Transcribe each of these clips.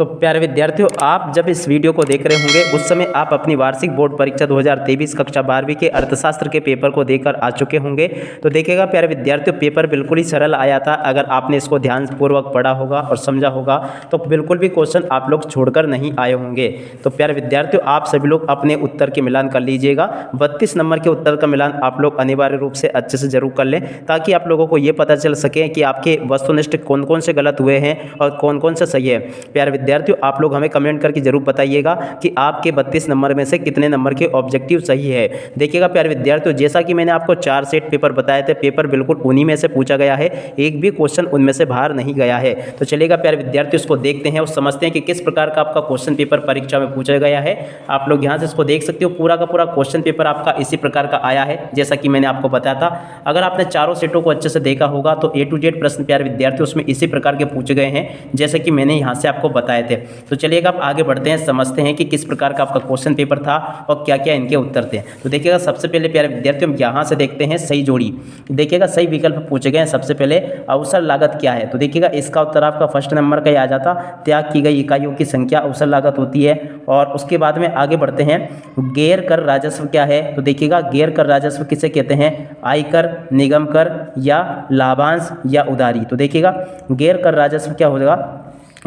तो प्यारे विद्यार्थियों, आप जब इस वीडियो को देख रहे होंगे उस समय आप अपनी वार्षिक बोर्ड परीक्षा 2023 कक्षा 12वीं के अर्थशास्त्र के पेपर को देकर आ चुके होंगे। तो देखिएगा प्यारे विद्यार्थियों, पेपर बिल्कुल ही सरल आया था। अगर आपने इसको ध्यानपूर्वक पढ़ा होगा और समझा होगा तो बिल्कुल भी क्वेश्चन आप लोग छोड़कर नहीं आए होंगे। तो प्यारे विद्यार्थियों, आप सभी लोग अपने उत्तर के मिलान कर लीजिएगा। 32 नंबर के उत्तर का मिलान आप लोग अनिवार्य रूप से अच्छे से जरूर कर लें, ताकि आप लोगों को ये पता चल सके कि आपके वस्तुनिष्ठ कौन कौन से गलत हुए हैं और कौन कौन से सही है। प्यारे विद्यार्थियों, आप लोग हमें कमेंट करके जरूर बताइएगा कि आपके 32 नंबर में से कितने नंबर के ऑब्जेक्टिव सही है। देखिएगा प्यारे विद्यार्थियों, जैसा कि मैंने आपको 4 सेट पेपर बताए थे, पेपर बिल्कुल उन्हीं में से पूछा गया है, एक भी क्वेश्चन उनमें से बाहर नहीं गया है। तो चलिएगा प्यारे विद्यार्थियों, इसको देखते हैं और समझते हैं कि किस प्रकार का आपका क्वेश्चन पेपर परीक्षा में पूछा गया है। आप लोग यहाँ से इसको देख सकते हो, पूरा का पूरा क्वेश्चन पेपर आपका इसी प्रकार का आया है जैसा कि मैंने आपको बताया था। अगर आपने चारों सेटों को अच्छे से देखा होगा तो A to Z प्रश्न प्यारे विद्यार्थियों उसमें इसी प्रकार के पूछे गए हैं जैसे कि मैंने यहाँ से आपको बताए थे। तो चलिएगा आप आगे बढ़ते हैं, समझते हैं कि किस प्रकार का आपका क्वेश्चन पेपर था और क्या क्या इनके उत्तर थे। तो देखिएगा सबसे पहले प्यारे विद्यार्थियों, हम यहाँ से देखते हैं सही जोड़ी। देखिएगा सही विकल्प पूछे गए हैं। सबसे पहले अवसर लागत क्या है, तो देखिएगा इसका उत्तर आपका फर्स्ट नंबर का ही आ जाता, त्याग की गई इकाइयों की संख्या अवसर लागत होती है। और उसके बाद में आगे बढ़ते हैं, गैर कर राजस्व क्या है, तो देखिएगा गैर कर राजस्व किसे कहते हैं, आयकर, निगम कर या लाभांश या उधारी। तो देखिएगा गैर कर राजस्व क्या होगा।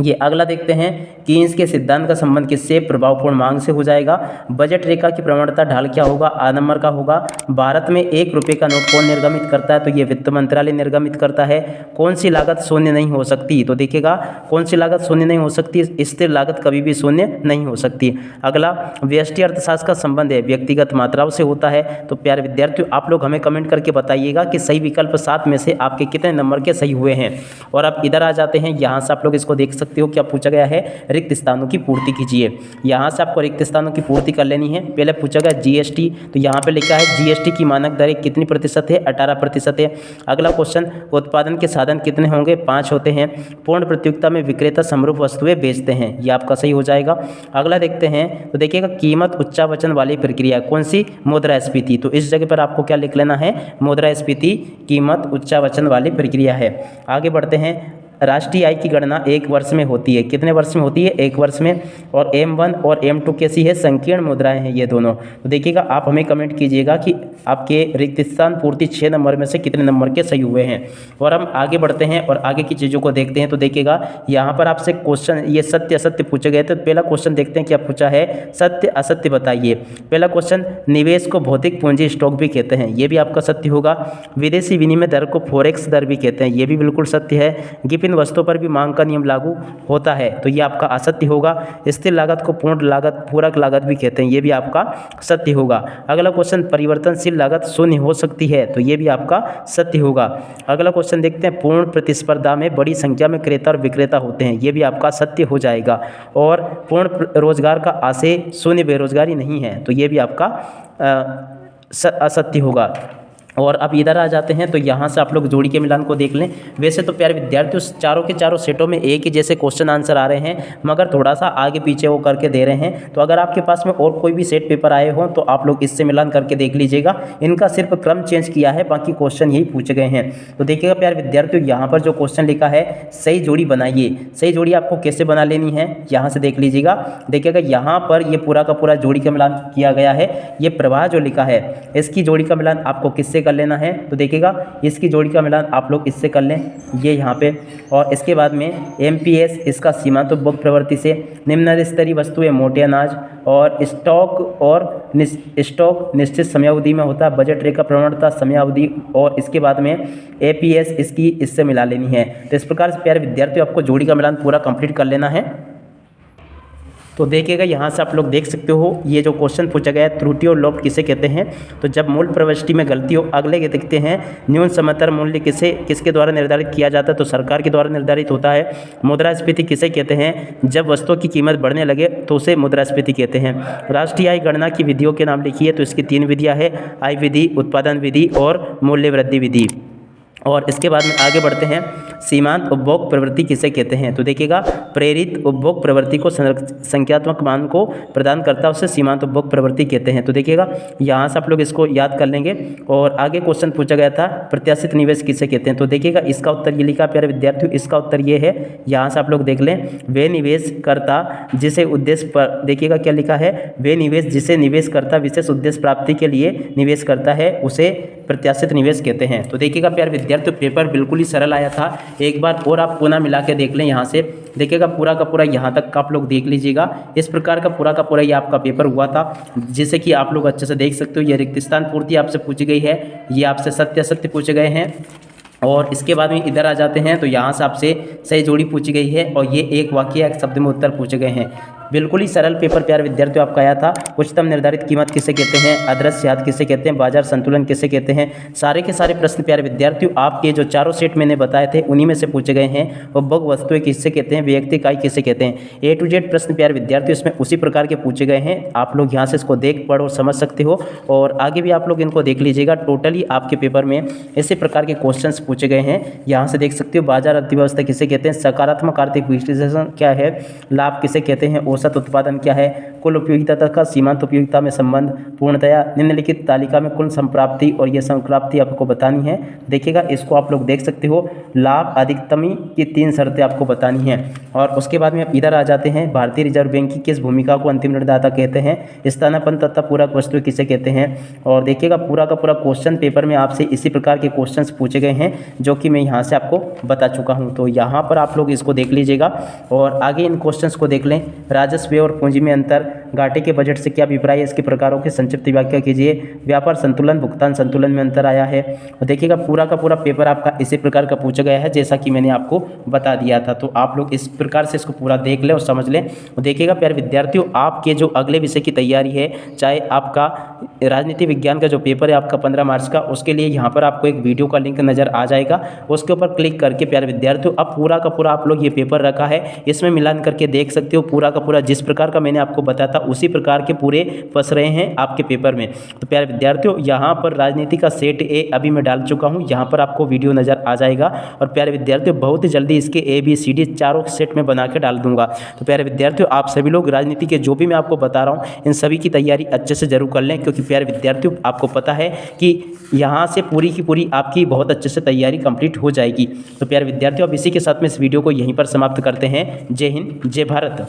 ये अगला देखते हैं, कीन्स के सिद्धांत का संबंध किससे, प्रभावपूर्ण मांग से हो जाएगा। बजट रेखा की प्रवणता ढाल क्या होगा, आ नंबर का होगा। भारत में 1 रुपये का नोट कौन निर्गमित करता है, तो ये वित्त मंत्रालय निर्गमित करता है। कौन सी लागत शून्य नहीं हो सकती, तो देखिएगा कौन सी लागत शून्य नहीं हो सकती, स्थिर लागत कभी भी शून्य नहीं हो सकती। अगला, व्यष्टि अर्थशास्त्र का संबंध है व्यक्तिगत मात्राओं से होता है। तो प्यारे विद्यार्थियों, आप लोग हमें कमेंट करके बताइएगा कि सही विकल्प 7 में से आपके कितने नंबर के सही हुए हैं। और अब इधर आ जाते हैं, यहाँ से आप लोग इसको देख सकते हो, क्या पूछा गया है, रिक्त स्थानों की पूर्ति कीजिए। यहाँ से आपको रिक्त स्थानों की पूर्ति कर लेनी है। पहले पूछा गया जीएसटी, तो यहाँ पे लिखा है जीएसटी की मानक दरें कितनी प्रतिशत है, 18% है। अगला क्वेश्चन, उत्पादन के साधन कितने होंगे, 5 होते हैं। पूर्ण प्रतियोगिता में विक्रेता समरूप वस्तुएं बेचते हैं, ये आपका सही हो जाएगा। अगला देखते हैं, तो देखिएगा कीमत उच्चावचन वाली प्रक्रिया कौन सी, मुद्रास्फीति। तो इस जगह पर आपको क्या लिख लेना है, मुद्रास्फीति कीमत उच्चावचन वाली प्रक्रिया है। आगे बढ़ते हैं, राष्ट्रीय आय की गणना 1 वर्ष में होती है, कितने वर्ष में होती है, 1 वर्ष में। और M1 और M2 कैसी है, संकीर्ण मुद्राएं हैं ये दोनों। तो देखिएगा आप हमें कमेंट कीजिएगा कि आपके रिक्त स्थान पूर्ति 6 नंबर में से कितने नंबर के सही हुए हैं। और हम आगे बढ़ते हैं और आगे की चीज़ों को देखते हैं। तो देखिएगा यहाँ पर आपसे क्वेश्चन ये सत्य असत्य पूछे गए थे। तो पहला क्वेश्चन देखते हैं क्या पूछा है, सत्य असत्य बताइए। पहला क्वेश्चन, निवेश को भौतिक पूंजी स्टॉक भी कहते हैं, ये भी आपका सत्य होगा। विदेशी विनिमय दर को फॉरेक्स दर भी कहते हैं, ये भी बिल्कुल सत्य है। गिवन वस्तुओं पर भी मांग का नियम लागू होता है, तो ये आपका असत्य होगा। स्थिर लागत को पूर्ण लागत, पूरक लागत भी कहते हैं, ये भी आपका सत्य होगा। अगला क्वेश्चन, परिवर्तनशील लागत शून्य हो सकती है, तो ये भी आपका सत्य होगा। अगला क्वेश्चन देखते हैं, पूर्ण प्रतिस्पर्धा में बड़ी संख्या में क्रेता और विक्रेता होते हैं, ये भी आपका सत्य हो जाएगा। और पूर्ण रोजगार का आशय शून्य बेरोजगारी नहीं है, तो ये भी आपका असत्य होगा। और अब इधर आ जाते हैं, तो यहाँ से आप लोग जोड़ी के मिलान को देख लें। वैसे तो प्यारे विद्यार्थियों, चारों के चारों सेटों में एक ही जैसे क्वेश्चन आंसर आ रहे हैं, मगर थोड़ा सा आगे पीछे वो करके दे रहे हैं। तो अगर आपके पास में और कोई भी सेट पेपर आए हों तो आप लोग इससे मिलान करके देख लीजिएगा। इनका सिर्फ क्रम चेंज किया है, बाकी क्वेश्चन यही पूछे गए हैं। तो देखिएगा प्यारे विद्यार्थियों, यहाँ पर जो क्वेश्चन लिखा है, सही जोड़ी बनाइए। सही जोड़ी आपको कैसे बना लेनी है, यहाँ से देख लीजिएगा। देखिएगा यहाँ पर ये पूरा का पूरा जोड़ी का मिलान किया गया है। ये प्रवाह जो लिखा है, इसकी जोड़ी का मिलान आपको किससे कर लेना है, तो देखिएगा इसकी जोड़ी का मिलान आप लोग इससे कर लें, ये यहाँ पे। और इसके बाद में MPS, इसका सीमांत उपभोग प्रवृत्ति से। निम्न स्तरीय वस्तुएं मोटे अनाज। और स्टॉक निश्चित समयावधि में होता है। बजट रेखा प्रवणता समयावधि। और इसके बाद में APS, इसकी इससे मिला लेनी है। तो इस प्रकार से प्यारे विद्यार्थियों, आपको जोड़ी का मिलान पूरा कंप्लीट कर लेना है। तो देखिएगा यहाँ से आप लोग देख सकते हो, ये जो क्वेश्चन पूछा गया है, त्रुटि और लोप किसे कहते हैं, तो जब मूल प्रविष्टि में गलती हो। अगले के देखते हैं, न्यून समर्थन मूल्य किसके द्वारा निर्धारित किया जाता है, तो सरकार के द्वारा निर्धारित होता है। मुद्रास्फीति किसे कहते हैं, जब वस्तुओं की कीमत बढ़ने लगे तो उसे मुद्रास्फीति कहते हैं। राष्ट्रीय आय गणना की विधियों के नाम लिखिए, तो इसकी 3 विधियाँ है, आय विधि, उत्पादन विधि और मूल्य वृद्धि विधि। और इसके बाद में आगे बढ़ते हैं, सीमांत उपभोग प्रवृत्ति किसे कहते हैं? तो देखिएगा, प्रेरित उपभोग प्रवृत्ति को संख्यात्मक मान को प्रदान करता है, उसे सीमांत उपभोग प्रवृत्ति कहते हैं। तो देखिएगा, यहाँ से आप लोग इसको याद कर लेंगे। और आगे क्वेश्चन पूछा गया था, प्रत्याशित निवेश किसे कहते हैं? तो देखिएगा, इसका उत्तर ये लिखा प्यारे विद्यार्थियों, इसका उत्तर ये है, यहाँ से आप लोग देख लें, वे निवेश करता जिसे उद्देश्य पर, देखिएगा क्या लिखा है, वे निवेश जिसे निवेश करता विशेष उद्देश्य प्राप्ति के लिए निवेश करता है, उसे प्रत्याशित निवेश कहते हैं। तो देखिएगा प्यारे विद्यार्थियों, पेपर बिल्कुल ही सरल आया था। एक बार और आप पुनः मिला के देख लें। यहाँ से देखिएगा, पूरा का पूरा यहाँ तक का आप लोग देख लीजिएगा। इस प्रकार का पूरा ये आपका पेपर हुआ था, जिसे कि आप लोग अच्छे से देख सकते हो। ये रिक्त स्थान पूर्ति आपसे पूछी गई है, ये आपसे सत्य असत्य पूछे गए हैं। और इसके बाद में इधर आ जाते हैं, तो यहाँ से आपसे सही जोड़ी पूछी गई है, और ये एक वाक्य एक शब्द में उत्तर पूछे गए हैं। बिल्कुल ही सरल पेपर प्यारे विद्यार्थियों आपका आया था। उच्चतम निर्धारित कीमत किसे कहते हैं? अदृश्य हाथ किसे कहते हैं? बाजार संतुलन किसे कहते हैं? सारे के सारे प्रश्न प्यारे विद्यार्थियों आपके जो चारों सेट मैंने बताए थे, उन्हीं में से पूछे गए हैं। उपभोग वस्तुएं किससे कहते हैं? व्यक्ति इकाई किसे कहते हैं? A to Z प्रश्न प्यारे विद्यार्थियों इसमें उसी प्रकार के पूछे गए हैं। आप लोग यहाँ से इसको देख पढ़ और समझ सकते हो, और आगे भी आप लोग इनको देख लीजिएगा। टोटली आपके पेपर में इसी प्रकार के क्वेश्चंस पूछे गए हैं। यहाँ से देख सकते हो, बाजार अर्थव्यवस्था किसे कहते हैं? सकारात्मक आर्थिक विश्लेषण क्या है? लाभ किसे कहते हैं? औसत उत्पादन क्या है? कुल उपयोगिता तक का सीमांत उपयोगिता में संबंध। पूर्णतया निम्नलिखित तालिका में कुल संप्राप्ति और यह संप्राप्ति आपको बतानी है। देखिएगा, इसको आप लोग देख सकते हो। लाभ अधिकतमी की 3 शर्तें आपको बतानी है। और उसके बाद में इधर आ जाते हैं, भारतीय रिजर्व बैंक की किस भूमिका को अंतिम ऋणदाता कहते हैं? स्थानापन्न तथा पूरक वस्तु किसे कहते हैं? और देखिएगा, पूरा का पूरा क्वेश्चन पेपर में आपसे इसी प्रकार के क्वेश्चन पूछे गए हैं, जो कि मैं यहाँ से आपको बता चुका हूँ। तो यहाँ पर आप लोग इसको देख लीजिएगा, और आगे इन क्वेश्चन को देख लें। राजस्व और पूंजी में अंतर, घाटे के बजट से क्या अभिप्राय है? इसके प्रकारों की संक्षिप्त व्याख्या कीजिए। व्यापार संतुलन, भुगतान संतुलन में अंतर आया है। और देखिएगा, पूरा का पूरा पेपर आपका इसी प्रकार का पूछा गया है, जैसा कि मैंने आपको बता दिया था। तो आप लोग इस प्रकार से इसको पूरा देख लें और समझ लें। और देखिएगा प्यारे विद्यार्थियों, आपके जो अगले विषय की तैयारी है, चाहे आपका राजनीति विज्ञान का जो पेपर है आपका 15 मार्च का, उसके लिए यहाँ पर आपको एक वीडियो का लिंक नज़र आ जाएगा। उसके ऊपर क्लिक करके प्यारे विद्यार्थियों, अब पूरा का पूरा आप लोग ये पेपर रखा है, इसमें मिलान करके देख सकते हो। पूरा का पूरा जिस प्रकार का मैंने आपको बताया था, उसी प्रकार के पूरे फंस रहे हैं आपके पेपर में। तो प्यारे विद्यार्थियों, यहाँ पर राजनीति का सेट ए अभी मैं डाल चुका हूँ, यहाँ पर आपको वीडियो नज़र आ जाएगा। और प्यारे विद्यार्थियों, बहुत ही जल्दी इसके ABCD चारों सेट में बना के डाल दूंगा। तो प्यारे विद्यार्थियों, आप सभी लोग राजनीति के जो भी मैं आपको बता रहा हूँ, इन सभी की तैयारी अच्छे से जरूर कर लें, क्योंकि प्यारे विद्यार्थियों आपको पता है कि यहाँ से पूरी की पूरी आपकी बहुत अच्छे से तैयारी कंप्लीट हो जाएगी। तो प्यारे विद्यार्थियों, अब इसी के साथ में इस वीडियो को यहीं पर समाप्त करते हैं। जय हिंद, जय भारत।